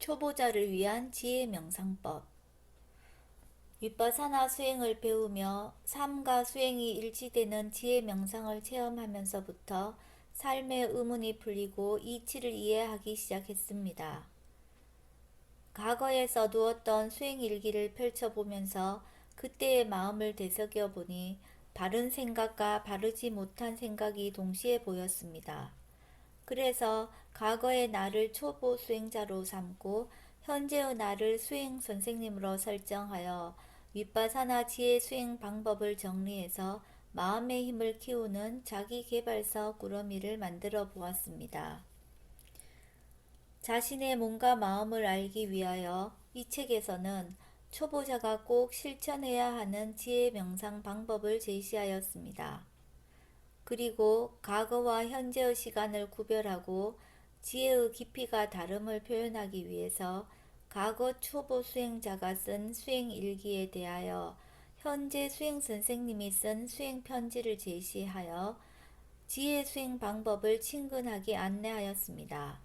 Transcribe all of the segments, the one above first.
초보자를 위한 지혜 명상법. 윗바사나 수행을 배우며 삶과 수행이 일치되는 지혜 명상을 체험하면서부터 삶의 의문이 풀리고 이치를 이해하기 시작했습니다. 과거에 써두었던 수행 일기를 펼쳐보면서 그때의 마음을 되새겨 보니 바른 생각과 바르지 못한 생각이 동시에 보였습니다. 그래서 과거의 나를 초보 수행자로 삼고 현재의 나를 수행 선생님으로 설정하여 윗바사나 지혜 수행 방법을 정리해서 마음의 힘을 키우는 자기 개발서 꾸러미를 만들어 보았습니다. 자신의 몸과 마음을 알기 위하여 이 책에서는 초보자가 꼭 실천해야 하는 지혜 명상 방법을 제시하였습니다. 그리고 과거와 현재의 시간을 구별하고 지혜의 깊이가 다름을 표현하기 위해서 과거 초보 수행자가 쓴 수행 일기에 대하여 현재 수행 선생님이 쓴 수행 편지를 제시하여 지혜 수행 방법을 친근하게 안내하였습니다.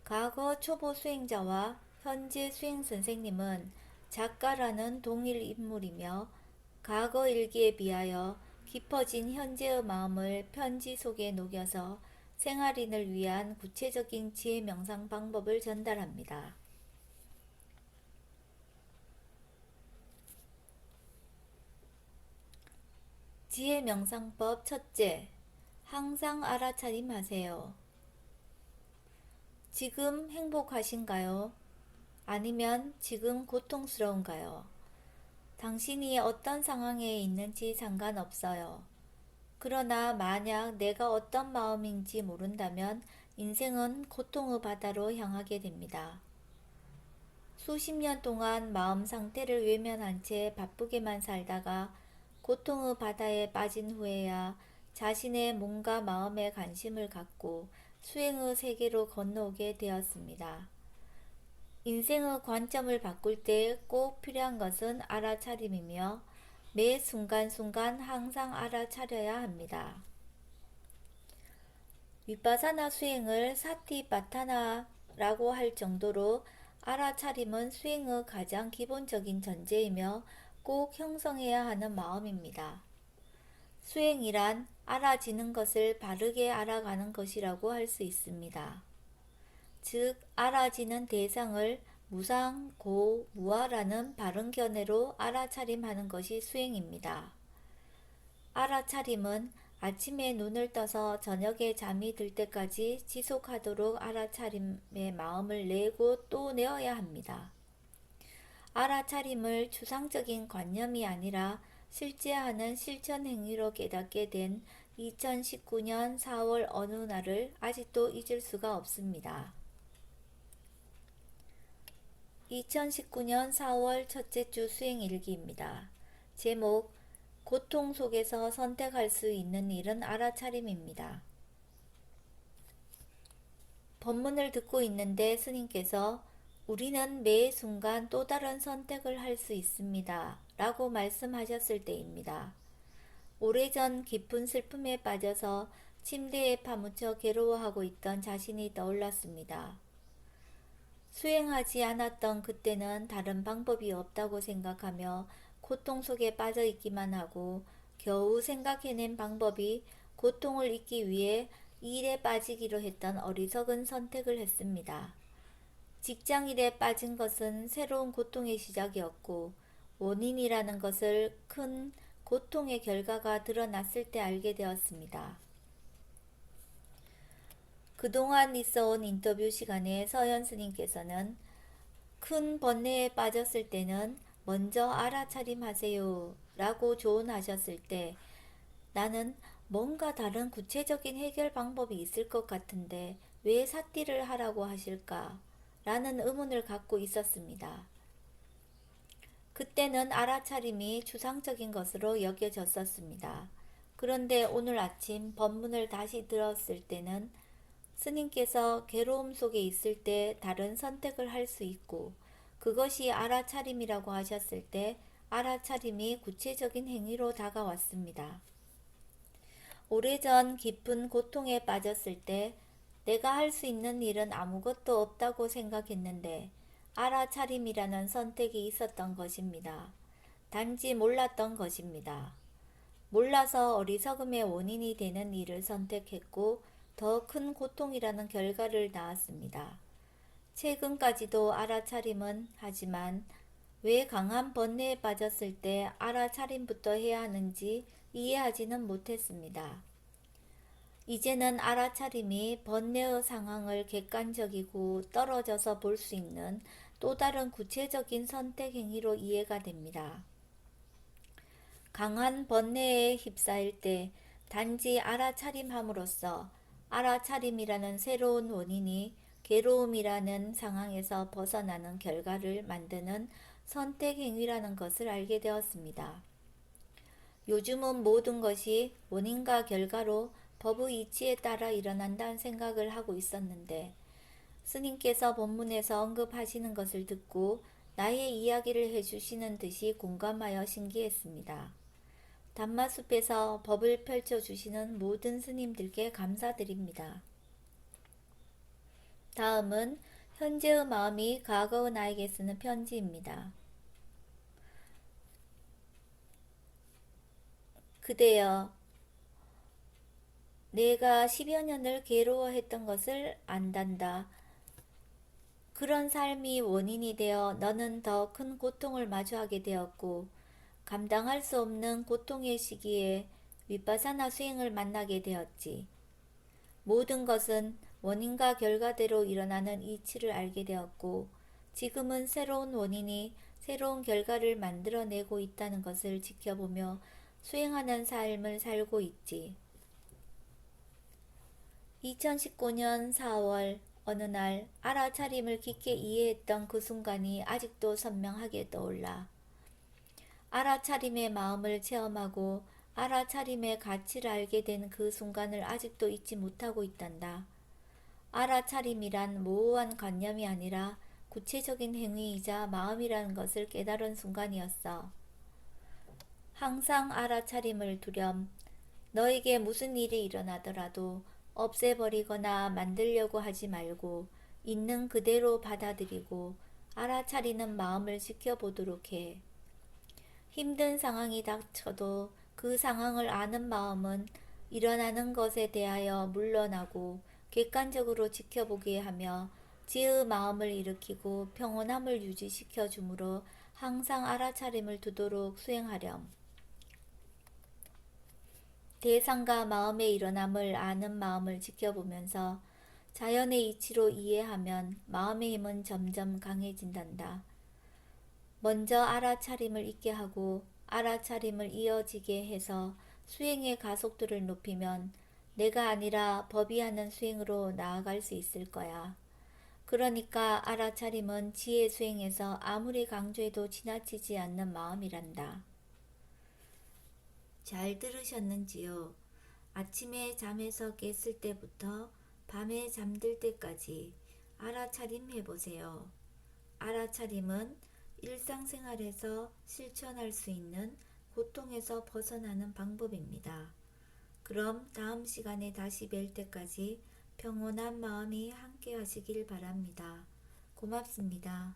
과거 초보 수행자와 현재 수행 선생님은 작가라는 동일 인물이며 과거 일기에 비하여 깊어진 현재의 마음을 편지 속에 녹여서 생활인을 위한 구체적인 지혜 명상 방법을 전달합니다. 지혜 명상법 첫째, 항상 알아차림하세요. 지금 행복하신가요? 아니면 지금 고통스러운가요? 당신이 어떤 상황에 있는지 상관없어요. 그러나 만약 내가 어떤 마음인지 모른다면 인생은 고통의 바다로 향하게 됩니다. 수십 년 동안 마음 상태를 외면한 채 바쁘게만 살다가 고통의 바다에 빠진 후에야 자신의 몸과 마음에 관심을 갖고 수행의 세계로 건너오게 되었습니다. 인생의 관점을 바꿀 때 꼭 필요한 것은 알아차림이며 매 순간순간 항상 알아차려야 합니다. 윗바사나 수행을 사티파타나라고 할 정도로 알아차림은 수행의 가장 기본적인 전제이며 꼭 형성해야 하는 마음입니다. 수행이란 알아지는 것을 바르게 알아가는 것이라고 할 수 있습니다. 즉, 알아지는 대상을 무상, 고, 무아라는 바른 견해로 알아차림하는 것이 수행입니다. 알아차림은 아침에 눈을 떠서 저녁에 잠이 들 때까지 지속하도록 알아차림의 마음을 내고 또 내어야 합니다. 알아차림을 추상적인 관념이 아니라 실제 하는 실천 행위로 깨닫게 된 2019년 4월 어느 날을 아직도 잊을 수가 없습니다. 2019년 4월 첫째 주 수행일기입니다. 제목: 고통 속에서 선택할 수 있는 일은 알아차림입니다. 법문을 듣고 있는데 스님께서 우리는 매 순간 또 다른 선택을 할 수 있습니다. 라고 말씀하셨을 때입니다. 오래전 깊은 슬픔에 빠져서 침대에 파묻혀 괴로워하고 있던 자신이 떠올랐습니다. 수행하지 않았던 그때는 다른 방법이 없다고 생각하며 고통 속에 빠져 있기만 하고 겨우 생각해낸 방법이 고통을 잊기 위해 일에 빠지기로 했던 어리석은 선택을 했습니다. 직장일에 빠진 것은 새로운 고통의 시작이었고 원인이라는 것을 큰 고통의 결과가 드러났을 때 알게 되었습니다. 그동안 있어온 인터뷰 시간에 서현 스님께서는 큰 번뇌에 빠졌을 때는 먼저 알아차림하세요 라고 조언하셨을 때 나는 뭔가 다른 구체적인 해결 방법이 있을 것 같은데 왜 삿띠를 하라고 하실까? 라는 의문을 갖고 있었습니다. 그때는 알아차림이 추상적인 것으로 여겨졌었습니다. 그런데 오늘 아침 법문을 다시 들었을 때는 스님께서 괴로움 속에 있을 때 다른 선택을 할 수 있고 그것이 알아차림이라고 하셨을 때 알아차림이 구체적인 행위로 다가왔습니다. 오래전 깊은 고통에 빠졌을 때 내가 할 수 있는 일은 아무것도 없다고 생각했는데 알아차림이라는 선택이 있었던 것입니다. 단지 몰랐던 것입니다. 몰라서 어리석음의 원인이 되는 일을 선택했고 더 큰 고통이라는 결과를 낳았습니다. 최근까지도 알아차림은 하지만 왜 강한 번뇌에 빠졌을 때 알아차림부터 해야 하는지 이해하지는 못했습니다. 이제는 알아차림이 번뇌의 상황을 객관적이고 떨어져서 볼 수 있는 또 다른 구체적인 선택 행위로 이해가 됩니다. 강한 번뇌에 휩싸일 때 단지 알아차림함으로써 알아차림이라는 새로운 원인이 괴로움이라는 상황에서 벗어나는 결과를 만드는 선택 행위라는 것을 알게 되었습니다. 요즘은 모든 것이 원인과 결과로 법의 이치에 따라 일어난다는 생각을 하고 있었는데 스님께서 본문에서 언급하시는 것을 듣고 나의 이야기를 해주시는 듯이 공감하여 신기했습니다. 담마숲에서 법을 펼쳐주시는 모든 스님들께 감사드립니다. 다음은 현재의 마음이 과거의 나에게 쓰는 편지입니다. 그대여, 내가 10여 년을 괴로워했던 것을 안단다. 그런 삶이 원인이 되어 너는 더 큰 고통을 마주하게 되었고 감당할 수 없는 고통의 시기에 윗바사나 수행을 만나게 되었지. 모든 것은 원인과 결과대로 일어나는 이치를 알게 되었고 지금은 새로운 원인이 새로운 결과를 만들어내고 있다는 것을 지켜보며 수행하는 삶을 살고 있지. 2019년 4월 어느 날 알아차림을 깊게 이해했던 그 순간이 아직도 선명하게 떠올라. 알아차림의 마음을 체험하고 알아차림의 가치를 알게 된 그 순간을 아직도 잊지 못하고 있단다. 알아차림이란 모호한 관념이 아니라 구체적인 행위이자 마음이라는 것을 깨달은 순간이었어. 항상 알아차림을 두렴. 너에게 무슨 일이 일어나더라도 없애버리거나 만들려고 하지 말고 있는 그대로 받아들이고 알아차리는 마음을 지켜보도록 해. 힘든 상황이 닥쳐도 그 상황을 아는 마음은 일어나는 것에 대하여 물러나고 객관적으로 지켜보게 하며 지혜의 마음을 일으키고 평온함을 유지시켜 주므로 항상 알아차림을 두도록 수행하렴. 대상과 마음의 일어남을 아는 마음을 지켜보면서 자연의 이치로 이해하면 마음의 힘은 점점 강해진단다. 먼저 알아차림을 있게 하고 알아차림을 이어지게 해서 수행의 가속도를 높이면 내가 아니라 법이 하는 수행으로 나아갈 수 있을 거야. 그러니까 알아차림은 지혜 수행에서 아무리 강조해도 지나치지 않는 마음이란다. 잘 들으셨는지요? 아침에 잠에서 깼을 때부터 밤에 잠들 때까지 알아차림 해보세요. 알아차림은 일상생활에서 실천할 수 있는 고통에서 벗어나는 방법입니다. 그럼 다음 시간에 다시 뵐 때까지 평온한 마음이 함께 하시길 바랍니다. 고맙습니다.